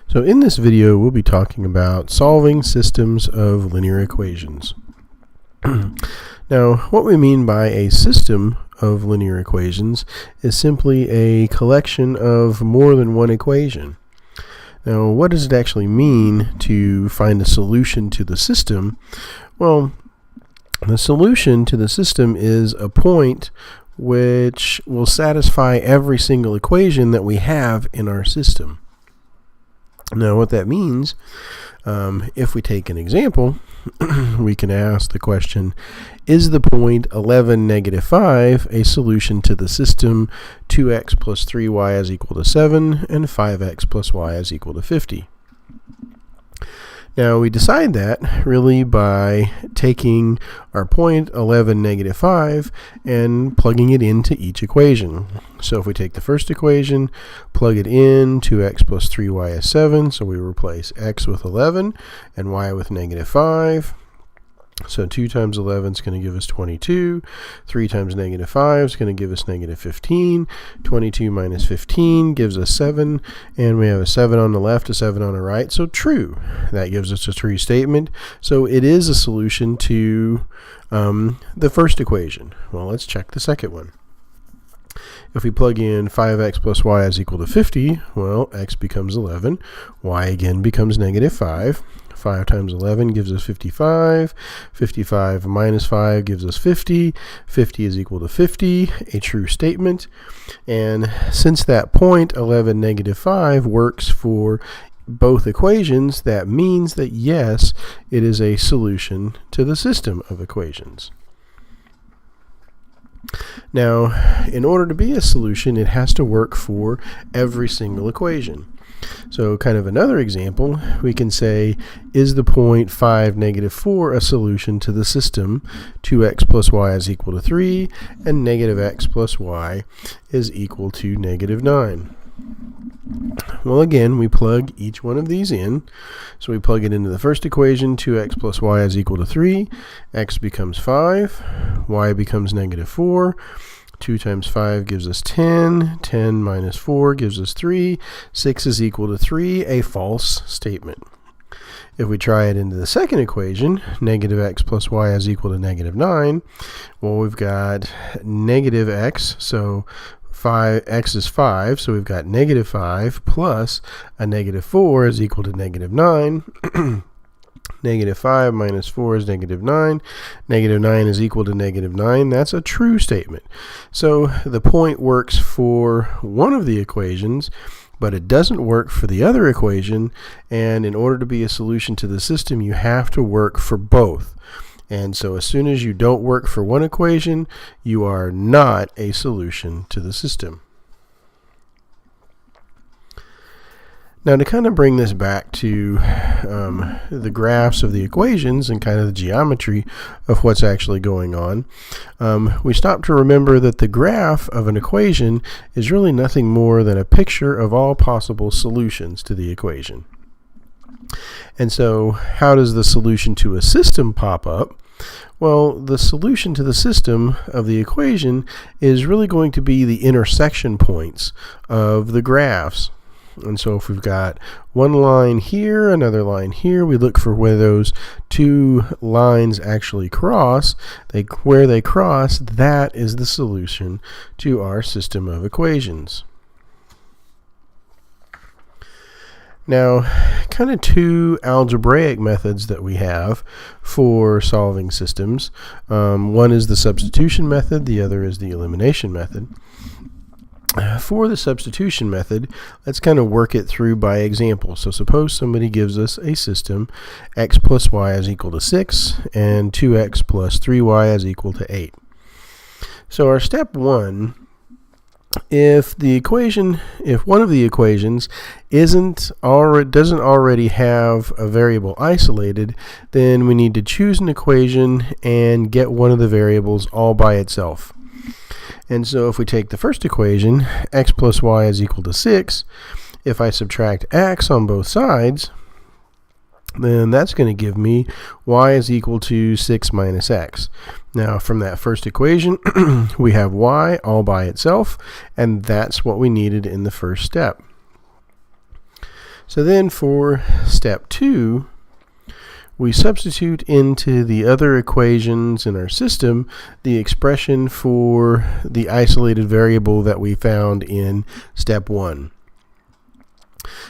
So in this video, we'll be talking about solving systems of linear equations. Now, what we mean by a system of linear equations is simply a collection of more than one equation. Now, what does it actually mean to find a solution to the system? Well, the solution to the system is a point which will satisfy every single equation that we have in our system. Now, what that means, if we take an example, we can ask the question, is the point 11, negative 5 a solution to the system 2x plus 3y is equal to 7 and 5x plus y is equal to 50? Now, we decide that really by taking our point 11, negative 5 and plugging it into each equation. So if we take the first equation, plug it in, 2x plus 3y is 7, so we replace x with 11 and y with negative 5. So 2 times 11 is going to give us 22. 3 times negative 5 is going to give us negative 15. 22 minus 15 gives us 7. And we have a 7 on the left, a 7 on the right. So true. That gives us a true statement. So it is a solution to the first equation. Well, let's check the second one. If we plug in 5x plus y is equal to 50, well, x becomes 11. Y again becomes negative 5. 5 times 11 gives us 55. 55 minus 5 gives us 50. 50 is equal to 50, a true statement. And since that point, 11, negative 5, works for both equations, that means that yes, it is a solution to the system of equations. Now, in order to be a solution, it has to work for every single equation. So kind of another example, we can say, is the point 5, negative 4 a solution to the system 2x plus y is equal to 3 and negative x plus y is equal to negative 9? Well, again, we plug each one of these in. So we plug it into the first equation, 2x plus y is equal to 3, x becomes 5, y becomes negative 4. 2 times 5 gives us 10. 10 minus 4 gives us 3. 6 is equal to 3, a false statement. If we try it into the second equation, negative x plus y is equal to negative 9, well, we've got negative x, so x is 5, so we've got negative 5 plus a negative 4 is equal to negative 9. Negative 5 minus 4 is negative 9. Negative 9 is equal to negative 9. That's a true statement. So the point works for one of the equations, but it doesn't work for the other equation. And in order to be a solution to the system, you have to work for both. And so as soon as you don't work for one equation, you are not a solution to the system. Now, to kind of bring this back to the graphs of the equations and kind of the geometry of what's actually going on, we stop to remember that the graph of an equation is really nothing more than a picture of all possible solutions to the equation. And so, how does the solution to a system pop up? Well, the solution to the system of the equation is really going to be the intersection points of the graphs. And so if we've got one line here, another line here, we look for where those two lines actually cross. Where they cross, that is the solution to our system of equations. Now, kind of two algebraic methods that we have for solving systems. One is the substitution method, the other is the elimination method. For the substitution method, let's kind of work it through by example. So suppose somebody gives us a system, x plus y is equal to 6, and 2x plus 3y is equal to 8. So our step one, if one of the equations doesn't already have a variable isolated, then we need to choose an equation and get one of the variables all by itself. And so if we take the first equation, x plus y is equal to 6, if I subtract x on both sides, then that's going to give me y is equal to 6 minus x. Now, from that first equation, we have y all by itself, and that's what we needed in the first step. So then for step 2, we substitute into the other equations in our system the expression for the isolated variable that we found in step 1.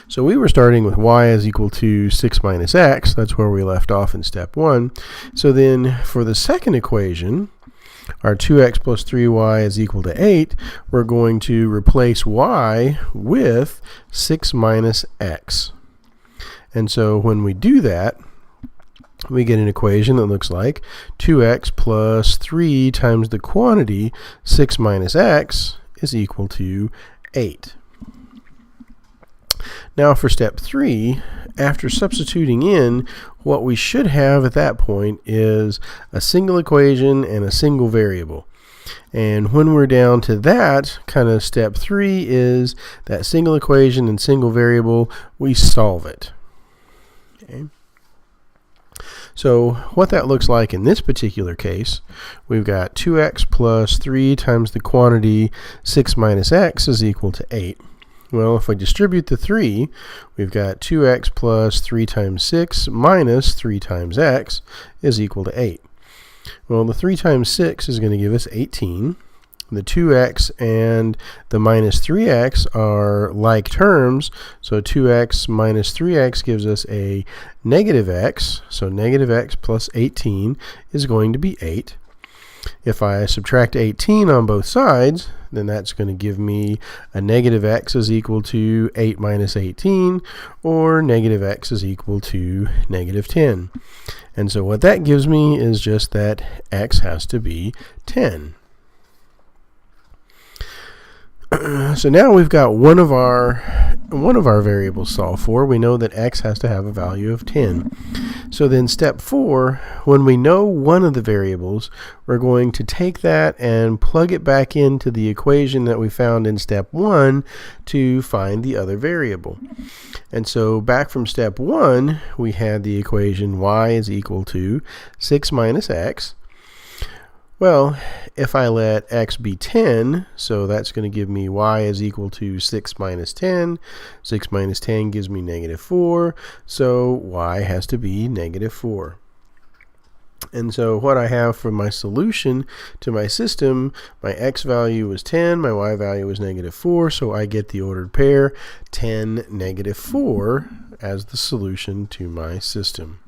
So we were starting with y is equal to 6 minus x. That's where we left off in step 1. So then for the second equation, our 2x plus 3y is equal to 8, we're going to replace y with 6 minus x. And so when we do that, we get an equation that looks like 2x plus 3 times the quantity 6 minus x is equal to 8. Now for step 3, after substituting in, what we should have at that point is a single equation and a single variable. And when we're down to that, kind of step 3 is that single equation and single variable, we solve it. Okay. So what that looks like in this particular case, we've got 2x plus 3 times the quantity 6 minus x is equal to 8. Well, if I distribute the 3, we've got 2x plus 3 times 6 minus 3 times x is equal to 8. Well, the 3 times 6 is going to give us 18. The 2x and the minus 3x are like terms, so 2x minus 3x gives us a negative x, so negative x plus 18 is going to be 8. If I subtract 18 on both sides, then that's going to give me a negative x is equal to 8 minus 18, or negative x is equal to negative 10. And so what that gives me is just that x has to be 10. So now we've got one of our variables solved for. We know that x has to have a value of 10. So then step 4, when we know one of the variables, we're going to take that and plug it back into the equation that we found in step 1 to find the other variable. And so back from step 1, we had the equation y is equal to 6 minus x. Well, if I let x be 10, so that's going to give me y is equal to 6 minus 10. 6 minus 10 gives me negative 4, so y has to be negative 4. And so what I have for my solution to my system, my x value was 10, my y value was negative 4, so I get the ordered pair 10, negative 4 as the solution to my system.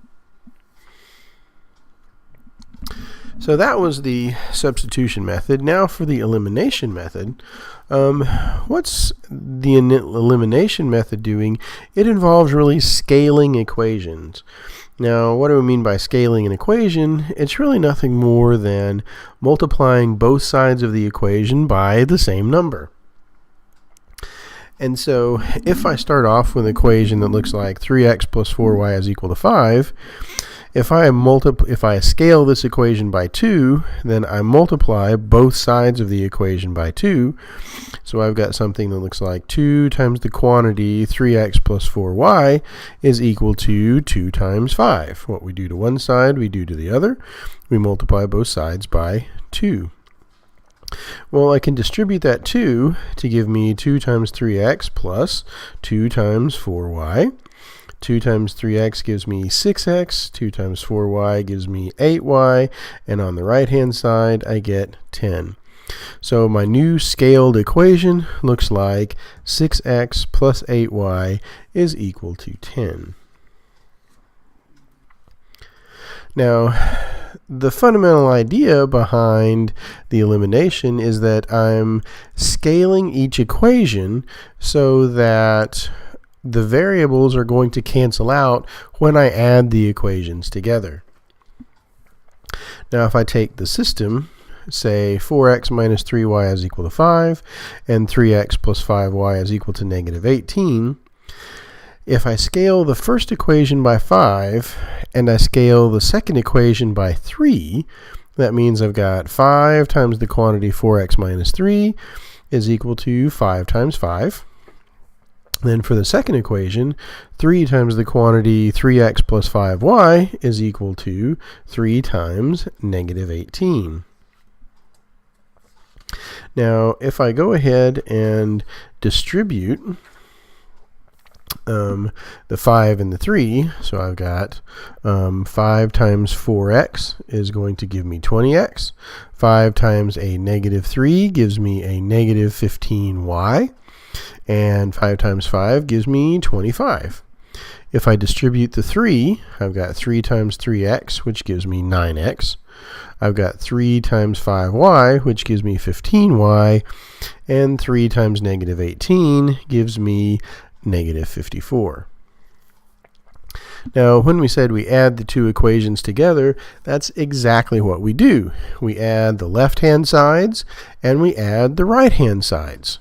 So that was the substitution method. Now for the elimination method. What's the elimination method doing? It involves really scaling equations. Now, what do we mean by scaling an equation? It's really nothing more than multiplying both sides of the equation by the same number. And so if I start off with an equation that looks like 3x plus 4y is equal to 5, if I scale this equation by 2, then I multiply both sides of the equation by 2. So I've got something that looks like 2 times the quantity 3x plus 4y is equal to 2 times 5. What we do to one side, we do to the other. We multiply both sides by 2. Well, I can distribute that 2 to give me 2 times 3x plus 2 times 4y. 2 times 3x gives me 6x, 2 times 4y gives me 8y, and on the right-hand side, I get 10. So my new scaled equation looks like 6x plus 8y is equal to 10. Now, the fundamental idea behind the elimination is that I'm scaling each equation so that the variables are going to cancel out when I add the equations together. Now if I take the system, say 4x minus 3y is equal to 5, and 3x plus 5y is equal to negative 18, if I scale the first equation by 5, and I scale the second equation by 3, that means I've got 5 times the quantity 4x minus 3 is equal to 5 times 5. Then for the second equation, 3 times the quantity 3x plus 5y is equal to 3 times negative 18. Now, if I go ahead and distribute the 5 and the 3. So I've got 5 times 4x is going to give me 20x. 5 times a negative 3 gives me a negative 15y. And 5 times 5 gives me 25. If I distribute the 3, I've got 3 times 3x, which gives me 9x. I've got 3 times 5y, which gives me 15y. And 3 times negative 18 gives me negative 54. Now, when we said we add the two equations together, that's exactly what we do. We add the left-hand sides, and we add the right-hand sides.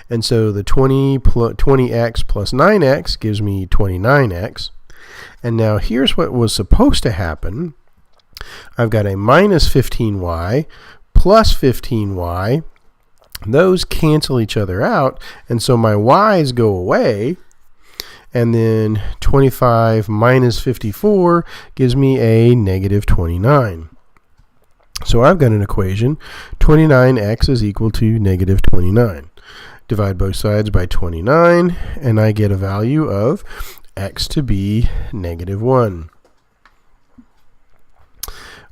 And so the 20x plus 9x gives me 29x. And now here's what was supposed to happen. I've got a minus 15y plus 15y. Those cancel each other out, and so my y's go away. And then 25 minus 54 gives me a negative 29. So I've got an equation, 29x is equal to negative 29. Divide both sides by 29, and I get a value of x to be negative 1.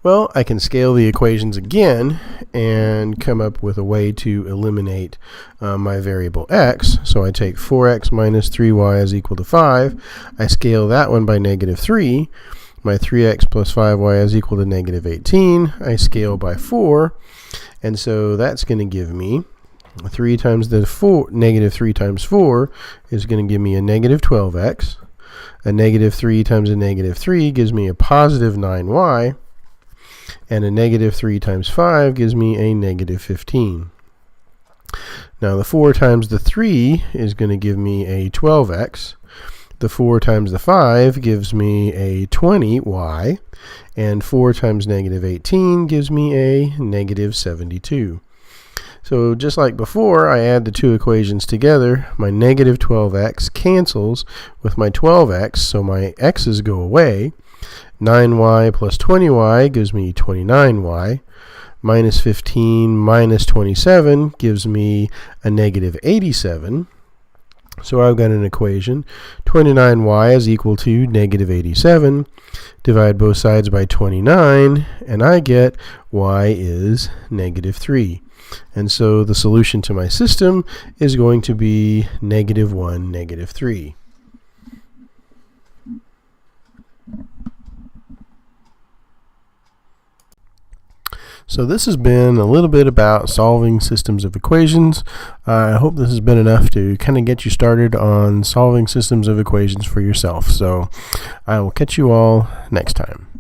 Well, I can scale the equations again and come up with a way to eliminate my variable x. So I take 4x minus 3y is equal to 5. I scale that one by negative 3. My 3x plus 5y is equal to negative 18. I scale by 4. And so that's going to give me 3 times the 4, negative 3 times 4 is going to give me a negative 12x. A negative 3 times a negative 3 gives me a positive 9y. And a negative 3 times 5 gives me a negative 15. Now the 4 times the 3 is going to give me a 12x. The 4 times the 5 gives me a 20y. And 4 times negative 18 gives me a negative 72. So just like before, I add the two equations together. My negative 12x cancels with my 12x, so my x's go away. 9y plus 20y gives me 29y. Minus 15 minus 27 gives me a negative 87. So I've got an equation, 29y is equal to negative 87. Divide both sides by 29, and I get y is negative 3. And so the solution to my system is going to be negative 1, negative 3. So this has been a little bit about solving systems of equations. I hope this has been enough to kind of get you started on solving systems of equations for yourself. So I will catch you all next time.